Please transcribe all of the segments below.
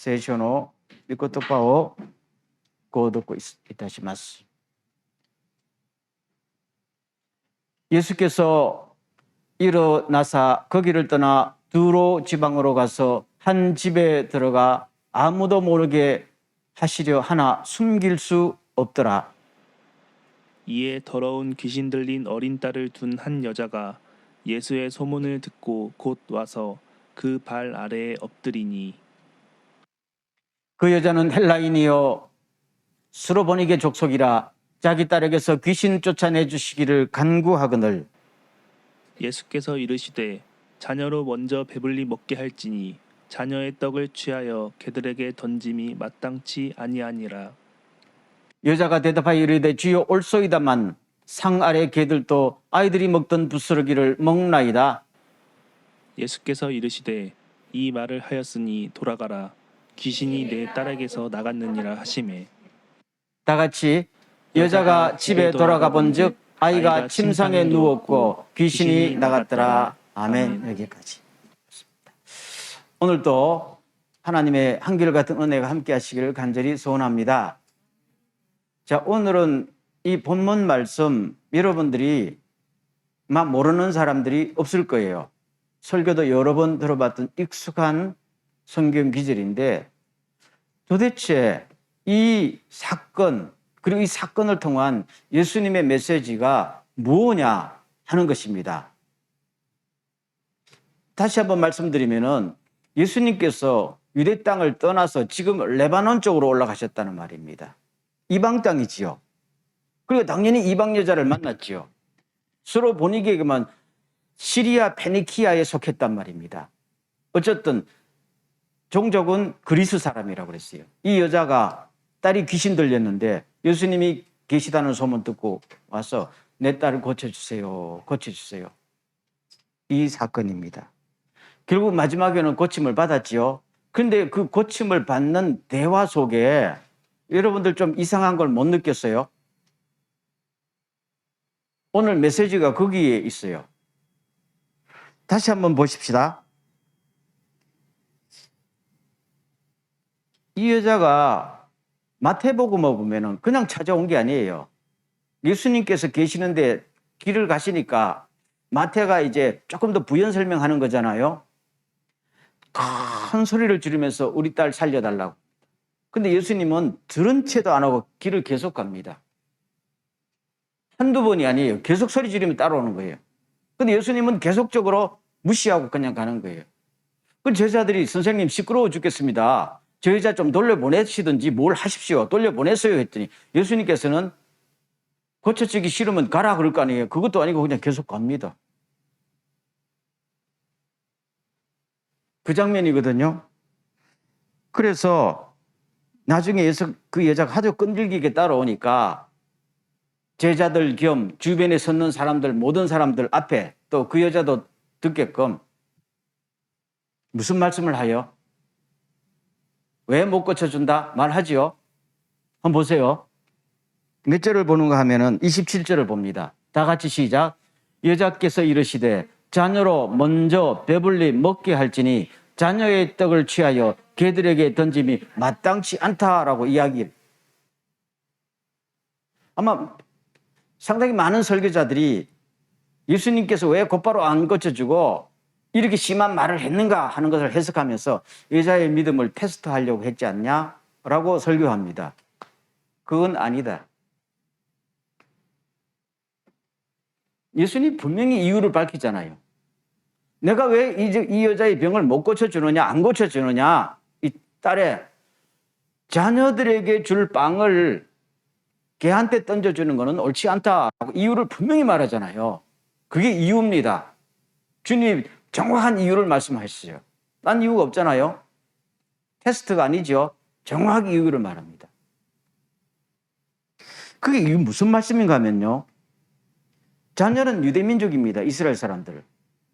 聖書の御言葉を購読いたします。 예수께서 일어나사 거기를 떠나 두로 지방으로 가서 한 집에 들어가 아무도 모르게 하시려 하나 숨길 수 없더라. 이에 더러운 귀신 들린 어린 딸을 둔 한 여자가 예수의 소문을 듣고 곧 와서 그 발 아래에 엎드리니 그 여자는 헬라인이요 스로보니게 족속이라 자기 딸에게서 귀신 쫓아내 주시기를 간구하거늘 예수께서 이르시되 자녀로 먼저 배불리 먹게 할지니 자녀의 떡을 취하여 개들에게 던짐이 마땅치 아니하니라. 여자가 대답하여 이르되 주여 올소이다만 상 아래 개들도 아이들이 먹던 부스러기를 먹나이다. 예수께서 이르시되 이 말을 하였으니 돌아가라. 귀신이 내 딸에게서 나갔느니라 하시매 다 같이 여자가 집에 돌아가 본즉 아이가 침상에 누웠고 귀신이 나갔더라. 아멘. 여기까지. 오늘도 하나님의 한결같은 은혜가 함께 하시기를 간절히 소원합니다. 자, 오늘은 이 본문 말씀 여러분들이 막 모르는 사람들이 없을 거예요. 설교도 여러 번 들어봤던 익숙한 성경 기절인데 도대체 이 사건 그리고 이 사건을 통한 예수님의 메시지가 무엇냐 하는 것입니다. 다시 한번 말씀드리면은 예수님께서 유대 땅을 떠나서 지금 레바논 쪽으로 올라가셨다는 말입니다. 이방 땅이지요. 그리고 당연히 이방 여자를 만났지요. 서로 보니기에만 시리아 페니키아에 속했단 말입니다. 어쨌든 종족은 그리스 사람이라고 그랬어요. 이 여자가 딸이 귀신 들렸는데 예수님이 계시다는 소문 듣고 와서 내 딸을 고쳐주세요. 고쳐주세요. 이 사건입니다. 결국 마지막에는 고침을 받았지요. 그런데 그 고침을 받는 대화 속에 여러분들 좀 이상한 걸 못 느꼈어요? 오늘 메시지가 거기에 있어요. 다시 한번 보십시다. 이 여자가 마태복음을 보면은 그냥 찾아온 게 아니에요. 예수님께서 계시는데 길을 가시니까 마태가 이제 조금 더 부연 설명하는 거잖아요. 큰 소리를 지르면서 우리 딸 살려달라고. 근데 예수님은 들은 채도 안 하고 길을 계속 갑니다. 한두 번이 아니에요. 계속 소리 지르면 따라오는 거예요. 근데 예수님은 계속적으로 무시하고 그냥 가는 거예요. 그 제자들이 선생님 시끄러워 죽겠습니다. 저 여자 좀 돌려보내시든지 뭘 하십시오. 돌려보내세요 했더니 예수님께서는 고쳐지기 싫으면 가라 그럴 거 아니에요. 그것도 아니고 그냥 계속 갑니다. 그 장면이거든요. 그래서 나중에 그 여자가 아주 끈질기게 따라오니까 제자들 겸 주변에 섰는 사람들 모든 사람들 앞에 또 그 여자도 듣게끔 무슨 말씀을 하여? 왜 못 고쳐준다? 말하지요. 한번 보세요. 몇 절을 보는가 하면은 27절을 봅니다. 다 같이 시작. 여자께서 이르시되 자녀로 먼저 배불리 먹게 할지니 자녀의 떡을 취하여 개들에게 던짐이 마땅치 않다라고 이야기를. 아마 상당히 많은 설교자들이 예수님께서 왜 곧바로 안 고쳐주고 이렇게 심한 말을 했는가 하는 것을 해석하면서 여자의 믿음을 테스트하려고 했지 않냐라고 설교합니다. 그건 아니다. 예수님 분명히 이유를 밝히잖아요. 내가 왜 이 여자의 병을 못 고쳐주느냐 안 고쳐주느냐 이 딸의 자녀들에게 줄 빵을 개한테 던져주는 것은 옳지 않다라고 이유를 분명히 말하잖아요. 그게 이유입니다. 주님 정확한 이유를 말씀하셨어요. 딴 이유가 없잖아요. 테스트가 아니죠. 정확한 이유를 말합니다. 그게 무슨 말씀인가 하면요. 자녀는 유대민족입니다. 이스라엘 사람들.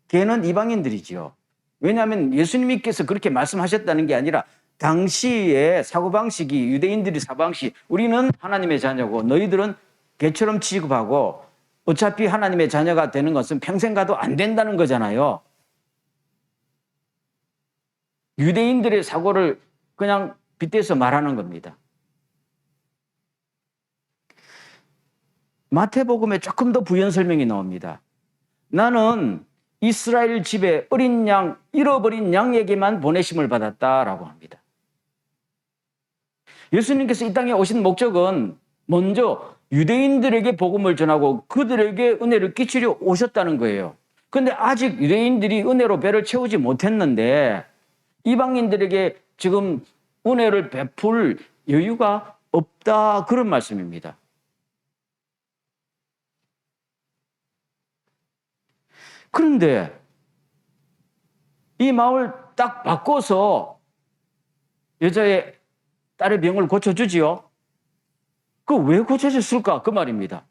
걔는 이방인들이지요. 왜냐하면 예수님께서 그렇게 말씀하셨다는 게 아니라 당시의 사고방식이 유대인들이 사고방식 우리는 하나님의 자녀고 너희들은 개처럼 취급하고 어차피 하나님의 자녀가 되는 것은 평생 가도 안 된다는 거잖아요. 유대인들의 사고를 그냥 빗대서 말하는 겁니다. 마태복음에 조금 더 부연 설명이 나옵니다. 나는 이스라엘 집에 어린 양, 잃어버린 양에게만 보내심을 받았다라고 합니다. 예수님께서 이 땅에 오신 목적은 먼저 유대인들에게 복음을 전하고 그들에게 은혜를 끼치려 오셨다는 거예요. 그런데 아직 유대인들이 은혜로 배를 채우지 못했는데 이방인들에게 지금 은혜를 베풀 여유가 없다, 그런 말씀입니다. 그런데 이 마음을 딱 바꿔서 여자의 딸의 병을 고쳐주지요. 그 왜 고쳐줬을까? 그 말입니다.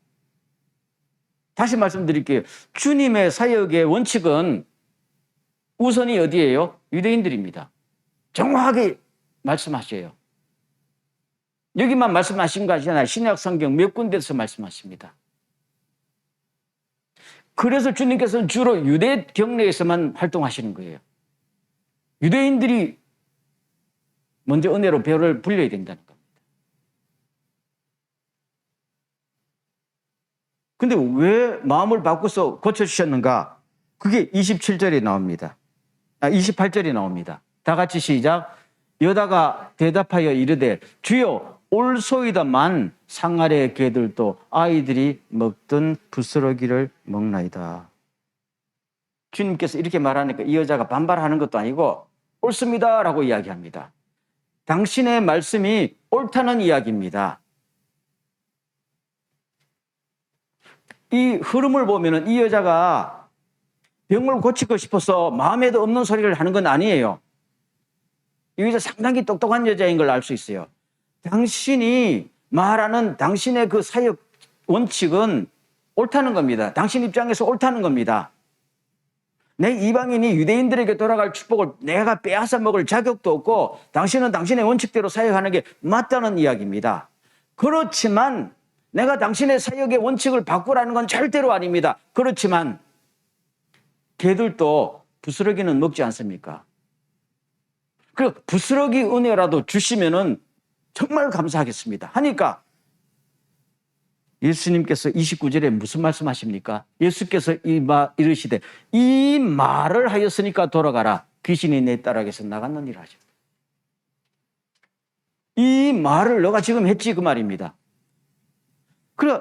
다시 말씀드릴게요. 주님의 사역의 원칙은 우선이 어디예요? 유대인들입니다. 정확하게 말씀하셔요. 여기만 말씀하신 거 아니잖아요. 신약 성경 몇 군데서 말씀하십니다. 그래서 주님께서는 주로 유대 경내에서만 활동하시는 거예요. 유대인들이 먼저 은혜로 배를 불려야 된다는 겁니다. 근데 왜 마음을 바꿔서 고쳐주셨는가? 그게 27절에 나옵니다. 28절에 나옵니다. 다 같이 시작. 여다가 대답하여 이르되 주여 올소이다만 상 아래의 개들도 아이들이 먹던 부스러기를 먹나이다. 주님께서 이렇게 말하니까 이 여자가 반발하는 것도 아니고 옳습니다 라고 이야기합니다. 당신의 말씀이 옳다는 이야기입니다. 이 흐름을 보면 이 여자가 병을 고치고 싶어서 마음에도 없는 소리를 하는 건 아니에요. 이 여자 상당히 똑똑한 여자인 걸 알 수 있어요. 당신이 말하는 당신의 그 사역 원칙은 옳다는 겁니다. 당신 입장에서 옳다는 겁니다. 내 이방인이 유대인들에게 돌아갈 축복을 내가 빼앗아 먹을 자격도 없고 당신은 당신의 원칙대로 사역하는 게 맞다는 이야기입니다. 그렇지만 내가 당신의 사역의 원칙을 바꾸라는 건 절대로 아닙니다. 그렇지만 개들도 부스러기는 먹지 않습니까? 그 부스러기 은혜라도 주시면은 정말 감사하겠습니다. 하니까 예수님께서 29절에 무슨 말씀하십니까? 예수께서 이르시되 이 말을 하였으니까 돌아가라. 귀신이 내 딸에게서 나갔느니라 하십니다. 이 말을 너가 지금 했지 그 말입니다. 그래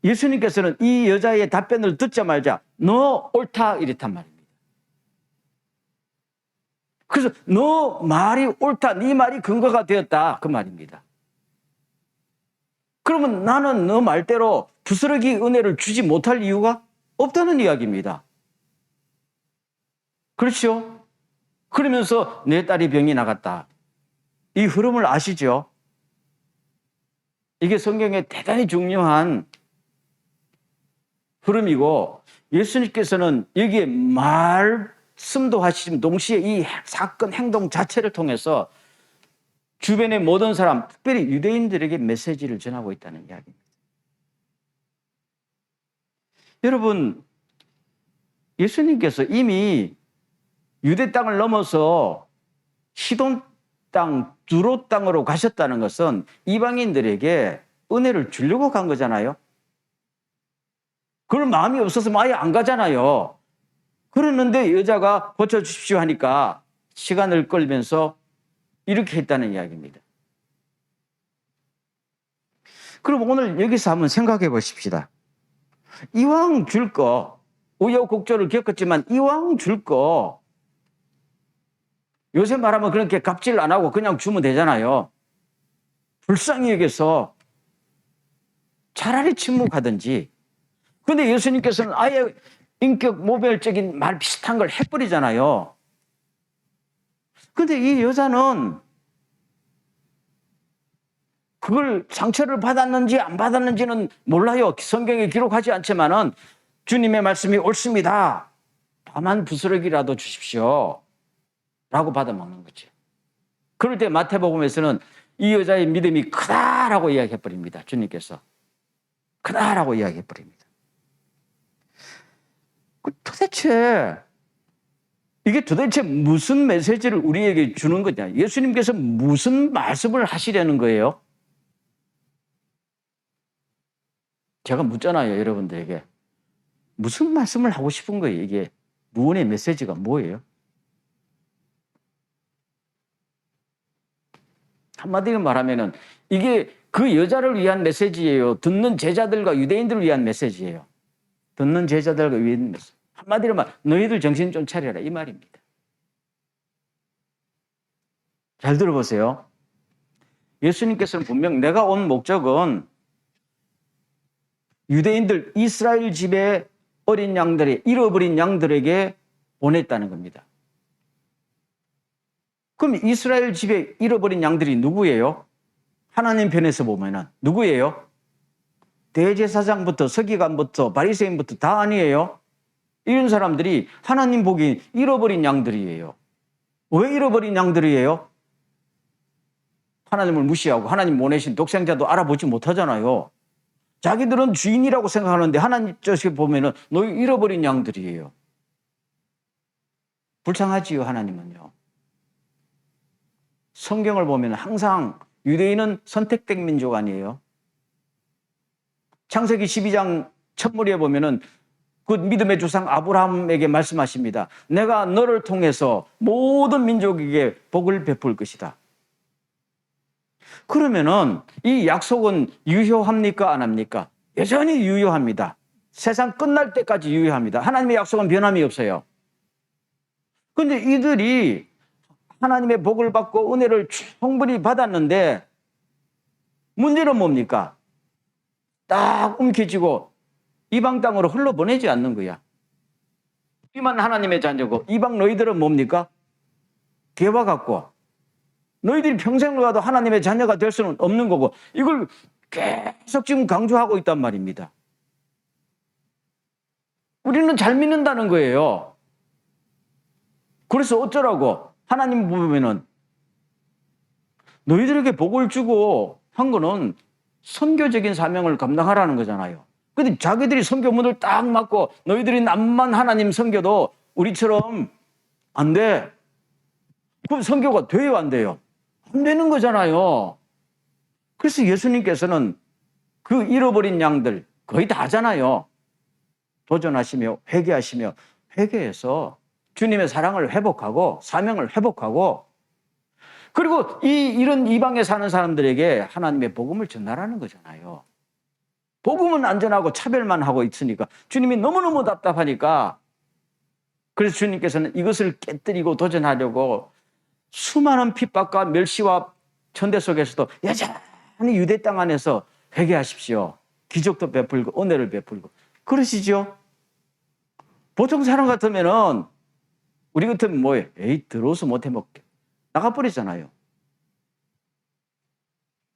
예수님께서는 이 여자의 답변을 듣자마자 너 옳다 이랬단 말입니다. 그래서 너 말이 옳다, 네 말이 근거가 되었다 그 말입니다. 그러면 나는 너 말대로 부스러기 은혜를 주지 못할 이유가 없다는 이야기입니다. 그렇죠? 그러면서 내 딸이 병이 나갔다. 이 흐름을 아시죠? 이게 성경에 대단히 중요한 흐름이고 예수님께서는 여기에 말씀도 하시지만 동시에 이 사건 행동 자체를 통해서 주변의 모든 사람, 특별히 유대인들에게 메시지를 전하고 있다는 이야기입니다. 여러분, 예수님께서 이미 유대 땅을 넘어서 시돈 땅, 두로 땅으로 가셨다는 것은 이방인들에게 은혜를 주려고 간 거잖아요. 그럴 마음이 없어서 아예 안 가잖아요. 그랬는데 여자가 고쳐주십시오 하니까 시간을 끌면서 이렇게 했다는 이야기입니다. 그럼 오늘 여기서 한번 생각해 보십시다. 이왕 줄 거, 우여곡절을 겪었지만 이왕 줄 거, 요새 말하면 그렇게 갑질 안 하고 그냥 주면 되잖아요. 불쌍히 여겨서 차라리 침묵하든지. 근데 예수님께서는 아예 인격 모별적인 말 비슷한 걸 해버리잖아요. 근데 이 여자는 그걸 상처를 받았는지 안 받았는지는 몰라요. 성경에 기록하지 않지만은 주님의 말씀이 옳습니다. 다만 부스러기라도 주십시오. 라고 받아먹는 거죠. 그럴 때 마태복음에서는 이 여자의 믿음이 크다라고 이야기해버립니다. 주님께서. 크다라고 이야기해버립니다. 도대체 이게 도대체 무슨 메시지를 우리에게 주는 거냐? 예수님께서 무슨 말씀을 하시려는 거예요? 제가 묻잖아요, 여러분들에게. 무슨 말씀을 하고 싶은 거예요, 이게? 무언의 메시지가 뭐예요? 한마디로 말하면은 이게 그 여자를 위한 메시지예요. 듣는 제자들과 유대인들을 위한 메시지예요. 듣는 제자들과 위한 메시지. 한마디로 말, 너희들 정신 좀 차려라 이 말입니다. 잘 들어보세요. 예수님께서는 분명 내가 온 목적은 유대인들 이스라엘 집의 어린 양들의 잃어버린 양들에게 보냈다는 겁니다. 그럼 이스라엘 집에 잃어버린 양들이 누구예요? 하나님 편에서 보면은 누구예요? 대제사장부터 서기관부터 바리새인부터 다 아니에요? 이런 사람들이 하나님 보기엔 잃어버린 양들이에요. 왜 잃어버린 양들이에요? 하나님을 무시하고 하나님 보내신 독생자도 알아보지 못하잖아요. 자기들은 주인이라고 생각하는데 하나님 쪽에 보면은 너희 잃어버린 양들이에요. 불쌍하지요, 하나님은요. 성경을 보면 항상 유대인은 선택된 민족 아니에요. 창세기 12장 첫무리에 보면은 그 믿음의 조상 아브라함에게 말씀하십니다. 내가 너를 통해서 모든 민족에게 복을 베풀 것이다. 그러면은 이 약속은 유효합니까? 안 합니까? 여전히 유효합니다. 세상 끝날 때까지 유효합니다. 하나님의 약속은 변함이 없어요. 그런데 이들이 하나님의 복을 받고 은혜를 충분히 받았는데 문제는 뭡니까? 딱 움켜쥐고 이방 땅으로 흘러보내지 않는 거야. 우리만 하나님의 자녀고 이방 너희들은 뭡니까? 개와 같고 너희들이 평생을 가도 하나님의 자녀가 될 수는 없는 거고 이걸 계속 지금 강조하고 있단 말입니다. 우리는 잘 믿는다는 거예요. 그래서 어쩌라고? 하나님 보면은 너희들에게 복을 주고 한 거는 선교적인 사명을 감당하라는 거잖아요. 근데 자기들이 선교문을 딱 막고 너희들이 남만 하나님 선교도 우리처럼 안 돼. 그럼 선교가 돼요, 안 돼요? 안 되는 거잖아요. 그래서 예수님께서는 그 잃어버린 양들 거의 다 하잖아요. 도전하시며 회개하시며 회개해서 주님의 사랑을 회복하고 사명을 회복하고 그리고 이런 이방에 사는 사람들에게 하나님의 복음을 전달하는 거잖아요. 복음은 안전하고 차별만 하고 있으니까 주님이 너무너무 답답하니까 그래서 주님께서는 이것을 깨뜨리고 도전하려고 수많은 핍박과 멸시와 천대 속에서도 여전히 유대 땅 안에서 회개하십시오. 기적도 베풀고 은혜를 베풀고 그러시죠? 보통 사람 같으면은 우리 같으면 뭐예요? 에이 들어서 못해 먹게 나가버리잖아요.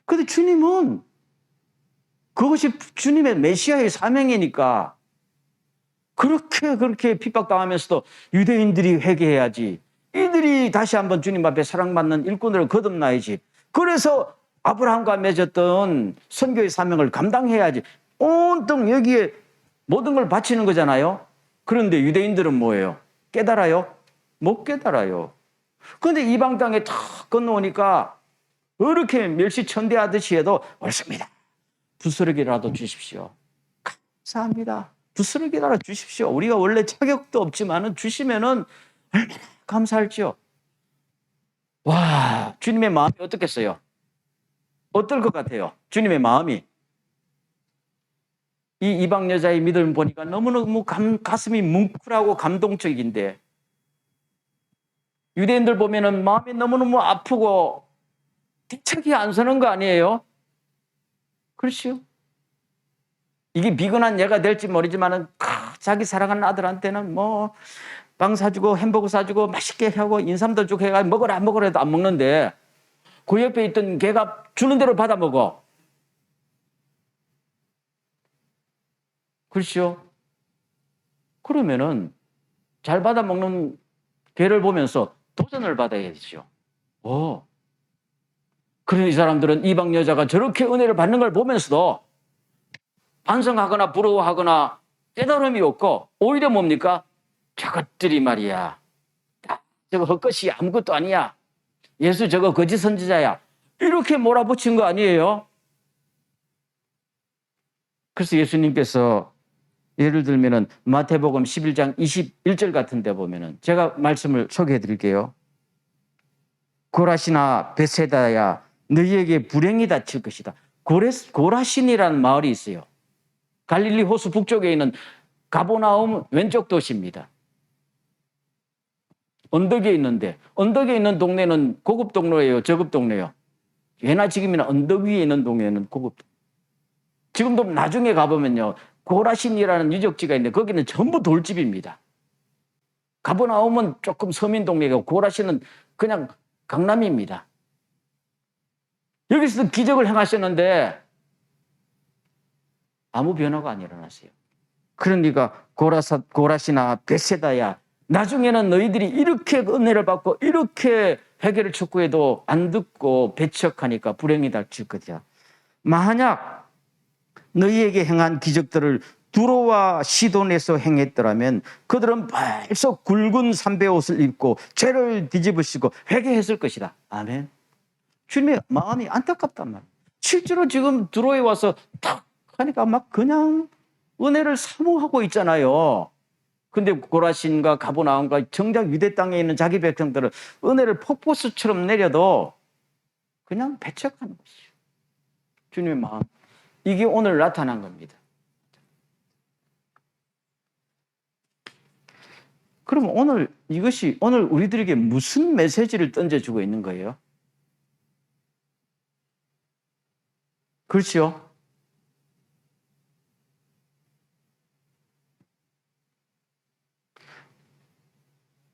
근데 주님은 그것이 주님의 메시아의 사명이니까 그렇게 핍박당하면서도 유대인들이 회개해야지. 이들이 다시 한번 주님 앞에 사랑받는 일꾼으로 거듭나야지. 그래서 아브라함과 맺었던 선교의 사명을 감당해야지. 온통 여기에 모든 걸 바치는 거잖아요. 그런데 유대인들은 뭐예요? 깨달아요? 못 깨달아요. 그런데 이방 땅에 탁 건너오니까 그렇게 멸시천대하듯이 해도 옳습니다. 부스러기라도 주십시오. 감사합니다. 부스러기라도 주십시오. 우리가 원래 자격도 없지만 주시면은 얼마나 감사할지요. 와, 주님의 마음이 어떻겠어요? 어떨 것 같아요? 주님의 마음이. 이 이방 여자의 믿음을 보니까 너무너무 가슴이 뭉클하고 감동적인데 유대인들 보면은 마음이 너무너무 아프고 대책이 안 서는 거 아니에요? 그렇죠? 이게 비건한 얘가 될지 모르지만은 자기 사랑하는 아들한테는 뭐 빵 사주고 햄버거 사주고 맛있게 하고 인삼도 주고 해가지고 먹으라 해도 안 먹는데 그 옆에 있던 개가 주는 대로 받아 먹어. 그렇죠? 그러면은 잘 받아 먹는 개를 보면서 도전을 받아야죠. 그런 이 사람들은 이방 여자가 저렇게 은혜를 받는 걸 보면서도 반성하거나 부러워하거나 깨달음이 없고 오히려 뭡니까? 저것들이 말이야 저거 헛것이 아무것도 아니야. 예수 저거 거짓 선지자야. 이렇게 몰아붙인 거 아니에요? 그래서 예수님께서 예를 들면은 마태복음 11장 21절 같은 데 보면은 제가 말씀을 소개해 드릴게요. 고라시나 베세다야 너희에게 불행이 닥칠 것이다. 고라신이라는 마을이 있어요. 갈릴리 호수 북쪽에 있는 가보나움 왼쪽 도시입니다. 언덕에 있는데 언덕에 있는 동네는 고급 동네예요, 저급 동네요? 예나 지금이나 언덕 위에 있는 동네는 고급. 지금도 나중에 가보면요, 고라신이라는 유적지가 있는데 거기는 전부 돌집입니다. 가보나움은 조금 서민 동네고 고라신은 그냥 강남입니다. 여기서도 기적을 행하셨는데 아무 변화가 안 일어났어요. 그러니까 고라시나 베세다야, 나중에는 너희들이 이렇게 은혜를 받고 이렇게 회개를 촉구해도 안 듣고 배척하니까 불행이 닥칠 것이야. 만약 너희에게 행한 기적들을 두로와 시돈에서 행했더라면 그들은 벌써 굵은 삼배옷을 입고 죄를 뒤집으시고 회개했을 것이다. 아멘. 주님의 마음이 안타깝단 말이에요. 실제로 지금 두로에 와서 탁 하니까 막 그냥 은혜를 사모하고 있잖아요. 근데 고라신과 가보나움과 정작 유대 땅에 있는 자기 백성들은 은혜를 폭포수처럼 내려도 그냥 배척하는 것이죠. 주님의 마음. 이게 오늘 나타난 겁니다. 그럼 오늘 이것이 오늘 우리들에게 무슨 메시지를 던져주고 있는 거예요? 그렇죠?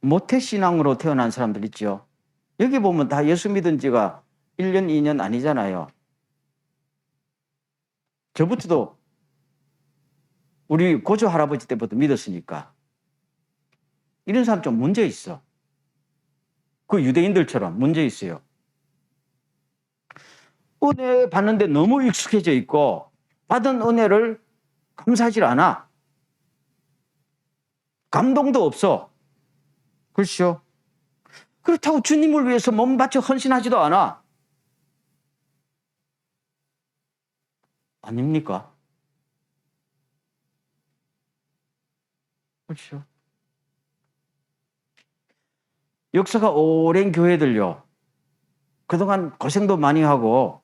모태신앙으로 태어난 사람들 있죠. 여기 보면 다 예수 믿은 지가 1년, 2년 아니잖아요. 저부터도 우리 고조 할아버지 때부터 믿었으니까. 이런 사람 좀 문제 있어. 그 유대인들처럼 문제 있어요. 은혜 받는데 너무 익숙해져 있고 받은 은혜를 감사하지 않아. 감동도 없어. 그렇죠? 그렇다고 주님을 위해서 몸 바쳐 헌신하지도 않아. 아닙니까? 그렇죠? 역사가 오랜 교회들요, 그동안 고생도 많이 하고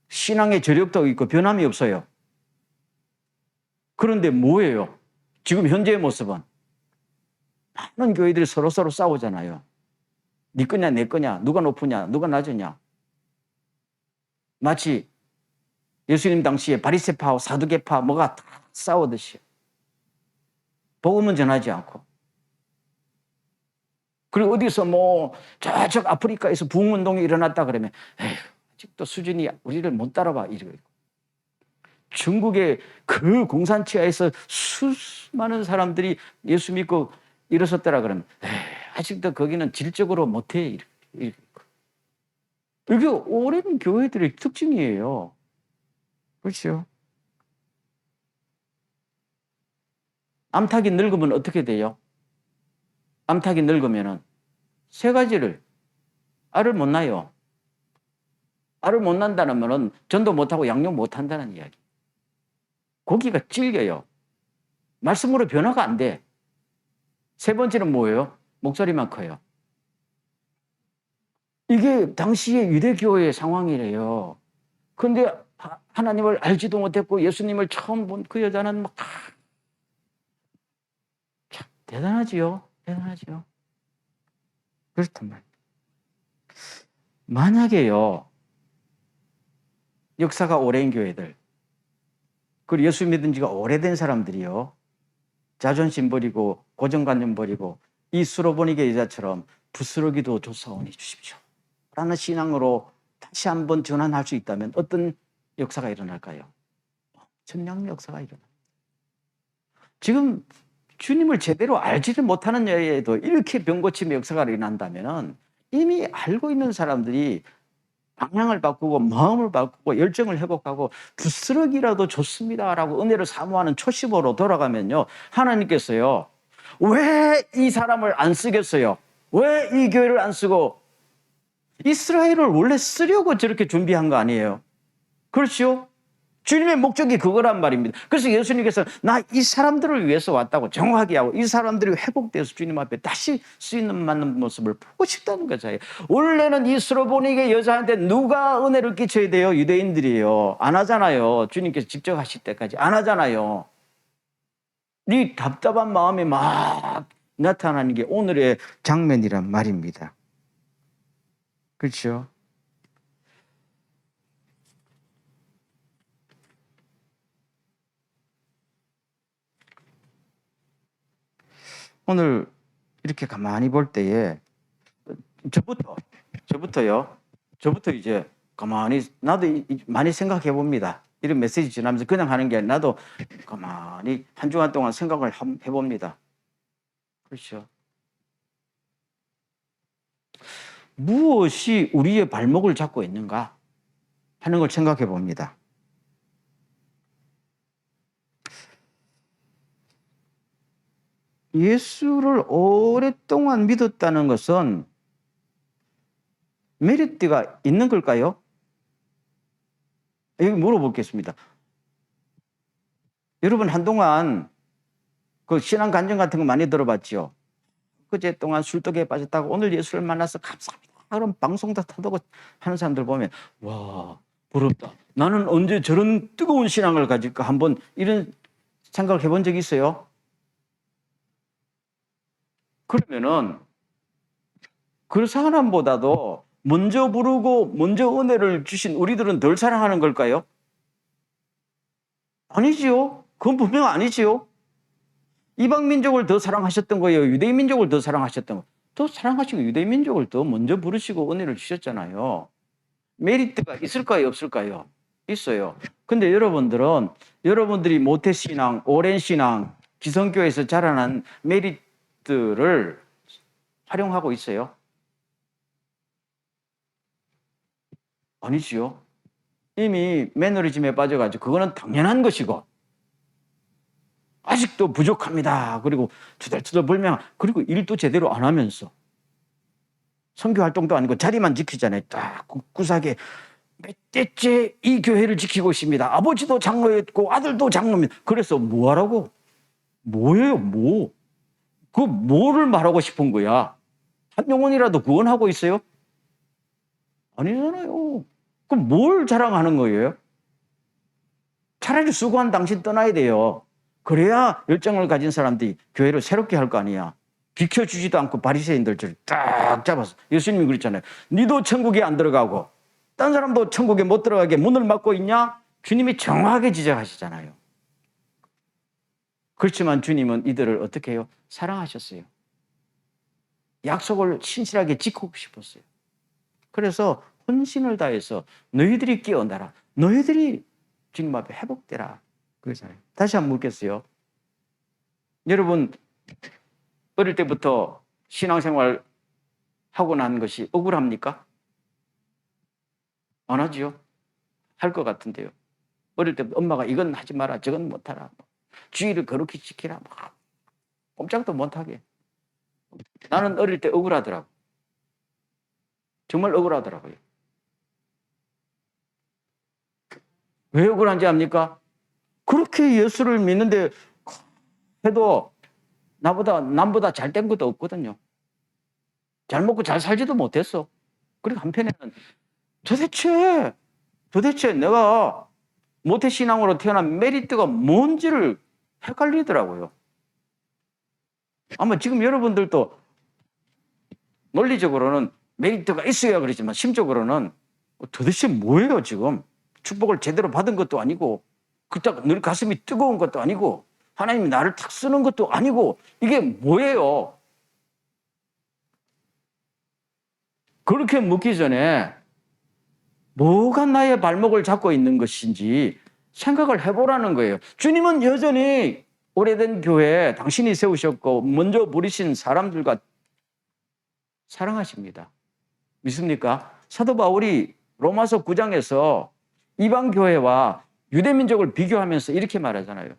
신앙의 저력도 있고 변함이 없어요. 그런데 뭐예요? 지금 현재의 모습은 많은 교회들이 서로 싸우잖아요. 네 거냐 내 거냐, 누가 높으냐 누가 낮으냐. 마치 예수님 당시에 바리새파와 사두개파 뭐가 다 싸우듯이 복음은 전하지 않고, 그리고 어디서 뭐 저쪽 아프리카에서 부흥운동이 일어났다 그러면 에휴, 아직도 수준이 우리를 못 따라와 이러고 있고, 중국의 그 공산치하에서 수많은 사람들이 예수 믿고 일어섰더라 그러면 에휴, 아직도 거기는 질적으로 못해 이러고 있고. 이게 오랜 교회들의 특징이에요. 그렇죠? 암탉이 늙으면 어떻게 돼요? 암탉이 늙으면은 세 가지를, 알을 못 낳아요. 알을 못 낳는다는 말은 전도 못하고 양육 못한다는 이야기. 고기가 질겨요. 말씀으로 변화가 안 돼. 세 번째는 뭐예요? 목소리만 커요. 이게 당시의 유대교회의 상황이래요. 그런데 하나님을 알지도 못했고 예수님을 처음 본 그 여자는 막 참 대단하지요. 대단하지요. 그렇단 말이에요. 만약에요, 역사가 오랜 교회들, 그리고 예수 믿은 지가 오래된 사람들이요, 자존심 버리고 고정관념 버리고 이 수로보니게 여자처럼 부스러기도 조사오니 주십시오 라는 신앙으로 다시 한번 전환할 수 있다면 어떤 역사가 일어날까요? 엄청난 역사가 일어납니다. 지금 주님을 제대로 알지를 못하는 여에도 이렇게 병고침의 역사가 일어난다면 이미 알고 있는 사람들이 방향을 바꾸고 마음을 바꾸고 열정을 회복하고 부스러기라도 좋습니다라고 은혜를 사모하는 초심으로 돌아가면요, 하나님께서요 왜 이 사람을 안 쓰겠어요? 왜 이 교회를 안 쓰고 이스라엘을 원래 쓰려고 저렇게 준비한 거 아니에요? 그렇죠? 주님의 목적이 그거란 말입니다. 그래서 예수님께서 나 이 사람들을 위해서 왔다고 정확하게 하고 이 사람들이 회복되어서 주님 앞에 다시 쓰이는 맞는 모습을 보고 싶다는 거잖아요. 원래는 이 스로보니게 여자한테 누가 은혜를 끼쳐야 돼요? 유대인들이에요. 안 하잖아요. 주님께서 직접 하실 때까지 안 하잖아요. 이 답답한 마음이 막 나타나는 게 오늘의 장면이란 말입니다. 그렇죠? 오늘 이렇게 가만히 볼 때에 저부터 이제 가만히 나도 많이 생각해 봅니다. 이런 메시지 지나면서 그냥 하는 게 아니라 나도 가만히 한 주간 동안 생각을 해봅니다. 그렇죠. 무엇이 우리의 발목을 잡고 있는가 하는 걸 생각해 봅니다. 예수를 오랫동안 믿었다는 것은 메리트가 있는 걸까요? 여기 물어보겠습니다. 여러분 한동안 그 신앙 간증 같은 거 많이 들어봤죠? 그제 동안 술독에 빠졌다고 오늘 예수를 만나서 감사합니다. 그럼 방송도 타고 하는 사람들 보면 와 부럽다. 나는 언제 저런 뜨거운 신앙을 가질까 한번 이런 생각을 해본 적이 있어요? 그러면은 그 사람보다도 먼저 부르고 먼저 은혜를 주신 우리들은 덜 사랑하는 걸까요? 아니지요. 그건 분명 아니지요. 이방 민족을 더 사랑하셨던 거예요? 유대인 민족을 더 사랑하셨던 거예요? 더 사랑하시고 유대인 민족을 더 먼저 부르시고 은혜를 주셨잖아요. 메리트가 있을까요? 없을까요? 있어요. 근데 여러분들이 모태신앙, 오랜 신앙, 기성교회에서 자라난 메리트를 활용하고 있어요? 아니지요. 이미 매너리즘에 빠져가지고 그거는 당연한 것이고 아직도 부족합니다. 그리고 투덜투덜 불면 그리고 일도 제대로 안 하면서 선교 활동도 아니고 자리만 지키잖아요. 딱 구사하게 몇 대째 이 교회를 지키고 있습니다. 아버지도 장로였고 아들도 장로입니다. 그래서 뭐 하라고? 뭐예요? 뭐? 그 뭐를 말하고 싶은 거야? 한 영혼이라도 구원하고 있어요? 아니잖아요. 그럼 뭘 자랑하는 거예요? 차라리 수고한 당신 떠나야 돼요. 그래야 열정을 가진 사람들이 교회를 새롭게 할 거 아니야. 비켜주지도 않고 바리새인들처럼 딱 잡아서 예수님이 그랬잖아요. 니도 천국에 안 들어가고 딴 사람도 천국에 못 들어가게 문을 막고 있냐? 주님이 정확하게 지적하시잖아요. 그렇지만 주님은 이들을 어떻게 해요? 사랑하셨어요. 약속을 신실하게 지키고 싶었어요. 그래서 헌신을 다해서 너희들이 깨어나라. 너희들이 주님 앞에 회복되라. 그러잖아요. 다시 한번 묻겠어요. 여러분 어릴 때부터 신앙생활 하고 난 것이 억울합니까? 안 하지요? 할 것 같은데요. 어릴 때 엄마가 이건 하지 마라, 저건 못하라, 주의를 거룩히 지키라, 꼼짝도 못하게. 나는 어릴 때 억울하더라고. 정말 억울하더라고요. 왜 억울한지 압니까? 그렇게 예수를 믿는데 해도 남보다 잘 된 것도 없거든요. 잘 먹고 잘 살지도 못했어. 그리고 한편에는 도대체 내가 모태신앙으로 태어난 메리트가 뭔지를 헷갈리더라고요. 아마 지금 여러분들도 논리적으로는 메리트가 있어야 그러지만 심적으로는 도대체 뭐예요 지금? 축복을 제대로 받은 것도 아니고 그렇다고 늘 가슴이 뜨거운 것도 아니고 하나님이 나를 탁 쓰는 것도 아니고 이게 뭐예요? 그렇게 묻기 전에 뭐가 나의 발목을 잡고 있는 것인지 생각을 해보라는 거예요. 주님은 여전히 오래된 교회 당신이 세우셨고 먼저 부르신 사람들과 사랑하십니다. 믿습니까? 사도 바울이 로마서 9장에서 이방 교회와 유대민족을 비교하면서 이렇게 말하잖아요.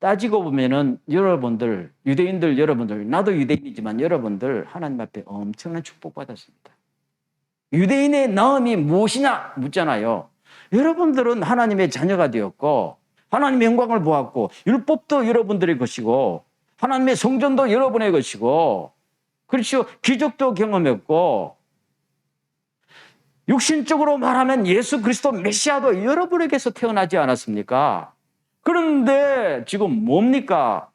따지고 보면은 여러분들, 유대인들 여러분들, 나도 유대인이지만 여러분들 하나님 앞에 엄청난 축복받았습니다. 유대인의 나음이 무엇이냐 묻잖아요. 여러분들은 하나님의 자녀가 되었고 하나님의 영광을 보았고 율법도 여러분들의 것이고 하나님의 성전도 여러분의 것이고 그렇죠. 기적도 경험했고 육신적으로 말하면 예수 그리스도 메시아도 여러분에게서 태어나지 않았습니까? 그런데 지금 뭡니까?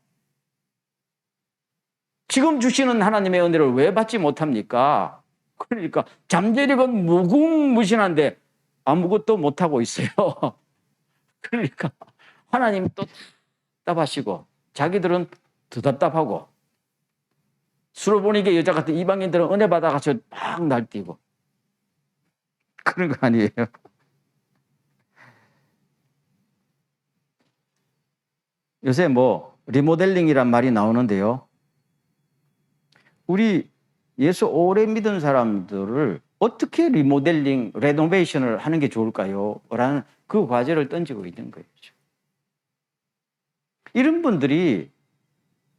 지금 주시는 하나님의 은혜를 왜 받지 못합니까? 그러니까 잠재력은 무궁무진한데 아무것도 못하고 있어요. 그러니까 하나님 또 답답하시고 자기들은 더 답답하고 수로보니게 여자 같은 이방인들은 은혜 받아가지고 막 날뛰고 그런 거 아니에요. 요새 뭐 리모델링이란 말이 나오는데요. 우리 예수 오래 믿은 사람들을 어떻게 리모델링, 레노베이션을 하는 게 좋을까요? 라는 그 과제를 던지고 있는 거예요. 이런 분들이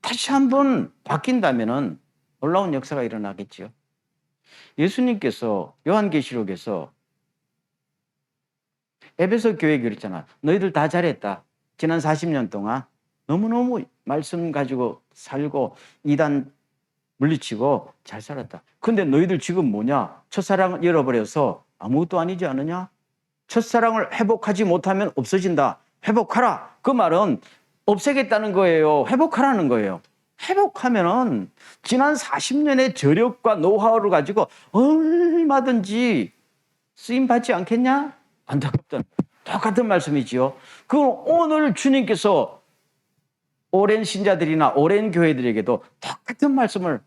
다시 한번 바뀐다면 놀라운 역사가 일어나겠죠. 예수님께서 요한계시록에서 에베소 교회에 그랬잖아. 너희들 다 잘했다. 지난 40년 동안 너무너무 말씀 가지고 살고 이단 물리치고 잘 살았다. 근데 너희들 지금 뭐냐? 첫사랑을 잃어버려서 아무것도 아니지 않느냐? 첫사랑을 회복하지 못하면 없어진다. 회복하라. 그 말은 없애겠다는 거예요. 회복하라는 거예요. 회복하면은 지난 40년의 저력과 노하우를 가지고 얼마든지 쓰임 받지 않겠냐? 안타깝다. 똑같은 말씀이지요. 그럼 오늘 주님께서 오랜 신자들이나 오랜 교회들에게도 똑같은 말씀을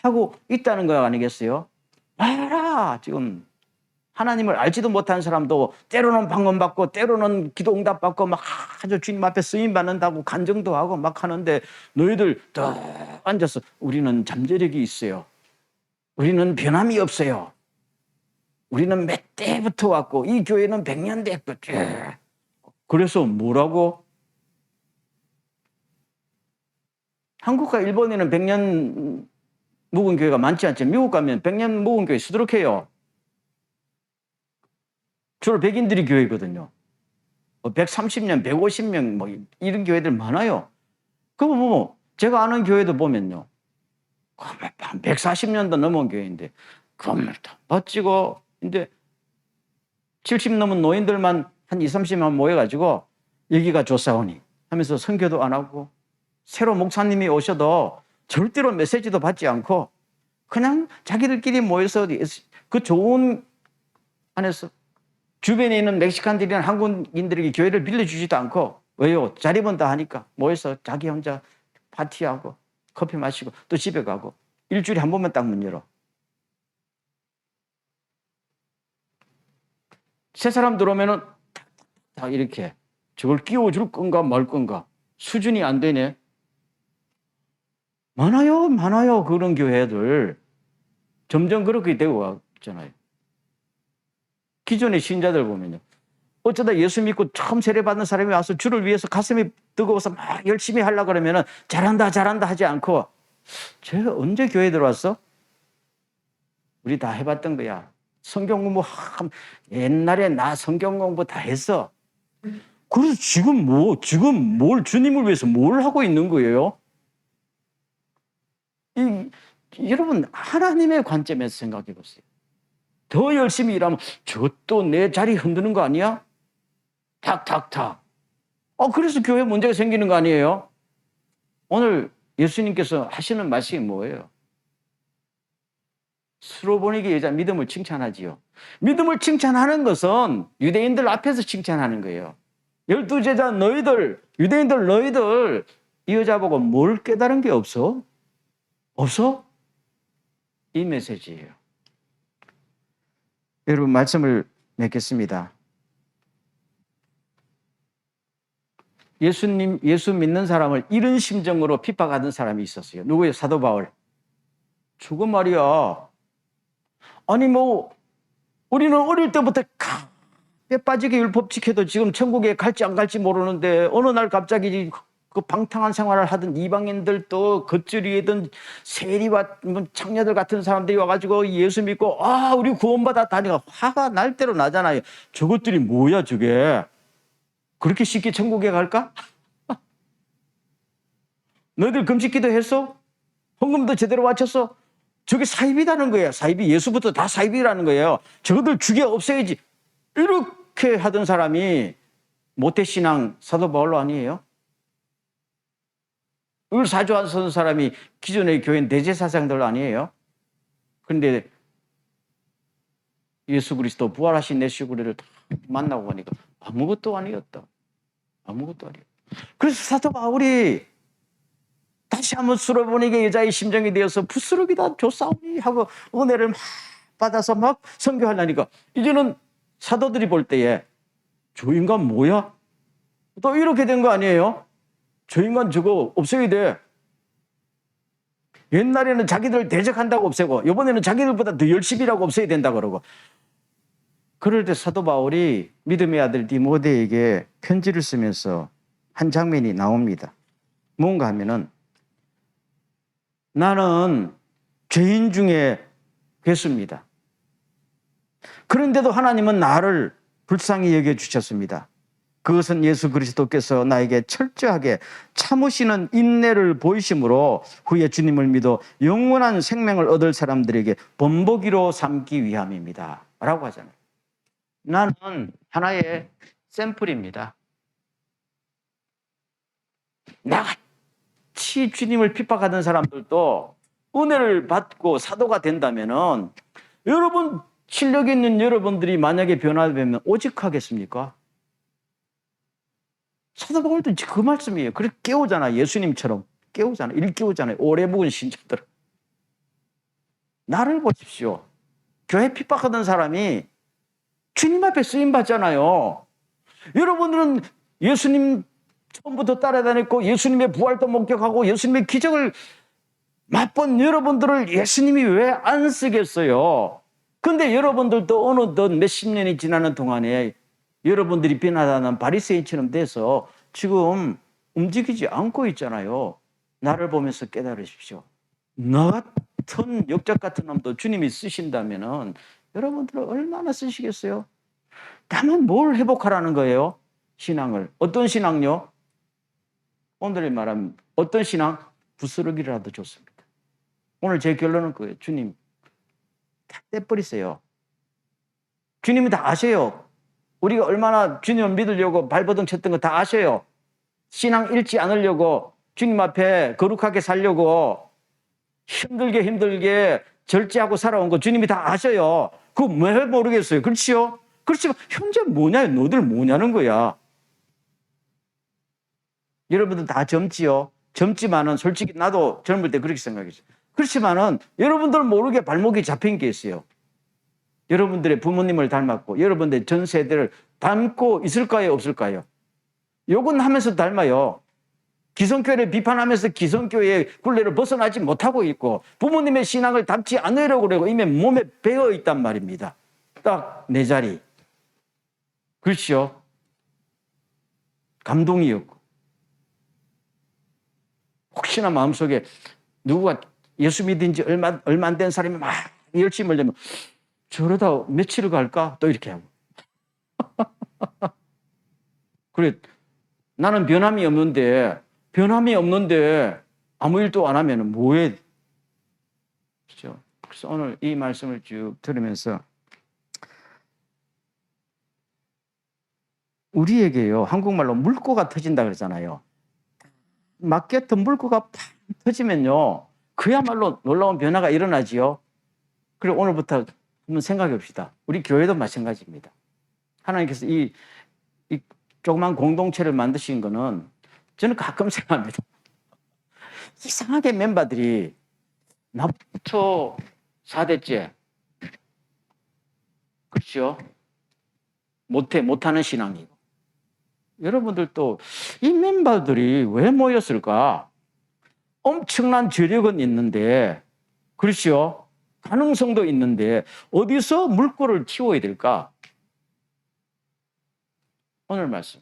하고 있다는 거 아니겠어요? 알아. 지금 하나님을 알지도 못한 사람도 때로는 방언받고 때로는 기도 응답받고 막 아주 주님 앞에 쓰임받는다고 간증도 하고 막 하는데 너희들 딱 앉아서 우리는 잠재력이 있어요. 우리는 변함이 없어요. 우리는 몇 대부터 왔고 이 교회는 100년 됐고 그래서 뭐라고? 한국과 일본에는 100년 묵은 교회가 많지 않죠. 미국 가면 100년 묵은 교회 수두룩해요. 주로 백인들이 교회거든요. 130년, 150년 뭐 이런 교회들 많아요. 그거 뭐 제가 아는 교회도 보면요. 140년도 넘은 교회인데 그걸 다 멋지고 이제 70 넘은 노인들만 한 20, 30만 모여가지고 여기가 좋사오니 하면서 선교도 안 하고 새로 목사님이 오셔도 절대로 메시지도 받지 않고 그냥 자기들끼리 모여서 그 좋은 안에서 주변에 있는 멕시칸들이나 한국인들에게 교회를 빌려주지도 않고 왜요? 자리면 다 하니까 모여서 자기 혼자 파티하고 커피 마시고 또 집에 가고 일주일에 한 번만 딱 문 열어. 새 사람 들어오면은 다 이렇게 저걸 끼워줄 건가 말 건가 수준이 안 되네. 많아요. 그런 교회들. 점점 그렇게 되고 있잖아요. 기존의 신자들 보면요. 어쩌다 예수 믿고 처음 세례받는 사람이 와서 주를 위해서 가슴이 뜨거워서 막 열심히 하려고 그러면은 잘한다 하지 않고 쟤 언제 교회 들어왔어? 우리 다 해봤던 거야. 성경 공부 옛날에 나 성경 공부 다 했어. 그래서 지금 뭘 주님을 위해서 뭘 하고 있는 거예요? 여러분 하나님의 관점에서 생각해 보세요. 더 열심히 일하면 저것도 내 자리 흔드는 거 아니야? 탁탁탁. 그래서 교회 문제가 생기는 거 아니에요? 오늘 예수님께서 하시는 말씀이 뭐예요? 스로보니게 여자 믿음을 칭찬하지요. 믿음을 칭찬하는 것은 유대인들 앞에서 칭찬하는 거예요. 12제자 너희들, 유대인들 너희들 이 여자 보고 뭘 깨달은 게 없어? 없어? 이 메시지예요. 여러분 말씀을 맺겠습니다. 예수 믿는 사람을 이런 심정으로 핍박하던 사람이 있었어요. 누구예요? 사도 바울. 저거 말이야. 아니 우리는 어릴 때부터 뼈 빠지게 율법 지켜도 지금 천국에 갈지 안 갈지 모르는데 어느 날 갑자기 그 방탕한 생활을 하던 이방인들 또 겉절이던 세리와 창녀들 같은 사람들이 와가지고 예수 믿고 우리 구원받았다니까 화가 날 대로 나잖아요. 저것들이 뭐야 저게. 그렇게 쉽게 천국에 갈까? 너희들 금식기도 했어? 헌금도 제대로 바쳤어? 저게 사입이라는 거예요. 사입이 예수부터 다 사입이라는 거예요. 저것들 죽여 없애야지. 이렇게 하던 사람이 모태신앙 사도 바울로 아니에요? 이걸 사주하던 사람이 기존의 교회 대제사장들 아니에요? 그런데 예수 그리스도 부활하신 내시구리를 다 만나고 보니까 아무것도 아니었다. 아무것도 아니었다. 그래서 사도 바울이 다시 한번 술어보니까 여자의 심정이 되어서 부스러기다 조사오니 하고 은혜를 막 받아서 막 선교하려니까 이제는 사도들이 볼 때에 저 인간 뭐야? 또 이렇게 된 거 아니에요? 저 인간 저거 없애야 돼. 옛날에는 자기들 대적한다고 없애고 이번에는 자기들보다 더 열심히라고 없애야 된다 그러고. 그럴 때 사도 바울이 믿음의 아들 디모데에게 편지를 쓰면서 한 장면이 나옵니다. 뭔가 하면은 나는 죄인 중에 괴수입니다. 그런데도 하나님은 나를 불쌍히 여겨주셨습니다. 그것은 예수 그리스도께서 나에게 철저하게 참으시는 인내를 보이심으로 후에 주님을 믿어 영원한 생명을 얻을 사람들에게 본보기로 삼기 위함입니다. 라고 하잖아요. 나는 하나의 샘플입니다. 나같이 주님을 핍박하던 사람들도 은혜를 받고 사도가 된다면은 여러분 실력 있는 여러분들이 만약에 변화되면 오직하겠습니까? 사도 바울도 그 말씀이에요. 그렇게 깨우잖아. 예수님처럼 깨우잖아. 일깨우잖아요. 오래 묵은 신자들. 나를 보십시오. 교회 핍박하던 사람이 주님 앞에 쓰임 받잖아요. 여러분들은 예수님 처음부터 따라다녔고 예수님의 부활도 목격하고 예수님의 기적을 맛본 여러분들을 예수님이 왜 안 쓰겠어요? 근데 여러분들도 어느덧 몇십 년이 지나는 동안에 여러분들이 변화하는 바리새인처럼 돼서 지금 움직이지 않고 있잖아요. 나를 보면서 깨달으십시오. 나 같은 역적 같은 놈도 주님이 쓰신다면은 여러분들은 얼마나 쓰시겠어요? 다만 뭘 회복하라는 거예요? 신앙을. 어떤 신앙요? 오늘 말하면 어떤 신앙? 부스러기라도 좋습니다. 오늘 제 결론은 그거예요. 주님 다 떼버리세요. 주님이 다 아셔요. 우리가 얼마나 주님을 믿으려고 발버둥 쳤던 거 다 아셔요. 신앙 잃지 않으려고 주님 앞에 거룩하게 살려고 힘들게 절제하고 살아온 거 주님이 다 아셔요. 그거 왜 모르겠어요. 그렇지요? 그렇지만 현재 뭐냐? 너들 뭐냐는 거야. 여러분들 다 젊지요? 젊지만은 솔직히 나도 젊을 때 그렇게 생각했어요. 그렇지만은 여러분들 모르게 발목이 잡힌 게 있어요. 여러분들의 부모님을 닮았고 여러분들의 전 세대를 닮고 있을까요? 없을까요? 욕은 하면서 닮아요. 기성교회를 비판하면서 기성교회의 굴레를 벗어나지 못하고 있고 부모님의 신앙을 닮지 않으려고 그러고 이미 몸에 배어 있단 말입니다. 딱 내 자리. 그렇죠? 감동이었고 혹시나 마음속에 누구가 예수 믿은 지 얼마 안 된 사람이 막 열심히 하려면 저러다 며칠을 갈까? 또 이렇게 하고. 그래, 나는 변함이 없는데 아무 일도 안 하면 뭐해? 그렇죠? 그래서 오늘 이 말씀을 쭉 들으면서 우리에게요, 한국말로 물고가 터진다 그러잖아요. 맡겼던 물고가 팍 터지면요, 그야말로 놀라운 변화가 일어나지요. 그리고 오늘부터 한번 생각해 봅시다. 우리 교회도 마찬가지입니다. 하나님께서 이 조그만 공동체를 만드신 거는 저는 가끔 생각합니다. 이상하게 멤버들이 나부터 4대째 그렇죠? 못하는 신앙이고 여러분들도 이 멤버들이 왜 모였을까? 엄청난 저력은 있는데 그렇죠? 가능성도 있는데 어디서 물꼬를 틔워야 될까? 오늘 말씀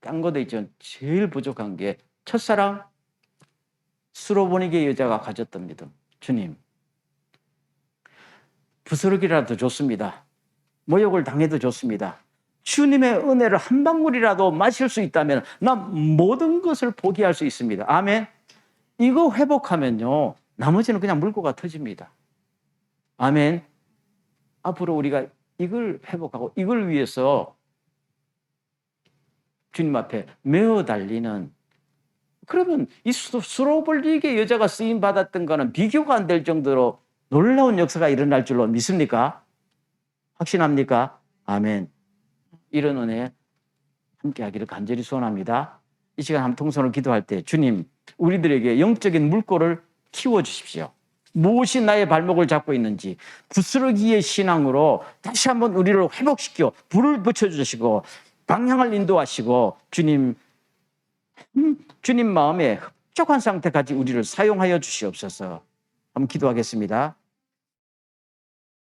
딴 것도 있지만 제일 부족한 게 첫사랑 수로보니게 여자가 가졌던 믿음. 주님, 부스러기라도 좋습니다. 모욕을 당해도 좋습니다. 주님의 은혜를 한 방울이라도 마실 수 있다면 난 모든 것을 포기할 수 있습니다. 아멘. 이거 회복하면요, 나머지는 그냥 물고가 터집니다. 아멘. 앞으로 우리가 이걸 회복하고 이걸 위해서 주님 앞에 메어 달리는, 그러면 이 수로볼리게 여자가 쓰임 받았던 거는 비교가 안 될 정도로 놀라운 역사가 일어날 줄로 믿습니까? 확신합니까? 아멘. 이런 은혜 함께 하기를 간절히 소원합니다. 이 시간 한 통성으로 기도할 때 주님, 우리들에게 영적인 물꼬를 키워주십시오. 무엇이 나의 발목을 잡고 있는지 부스러기의 신앙으로 다시 한번 우리를 회복시켜 불을 붙여주시고 방향을 인도하시고 주님 마음에 흡족한 상태까지 우리를 사용하여 주시옵소서. 한번 기도하겠습니다.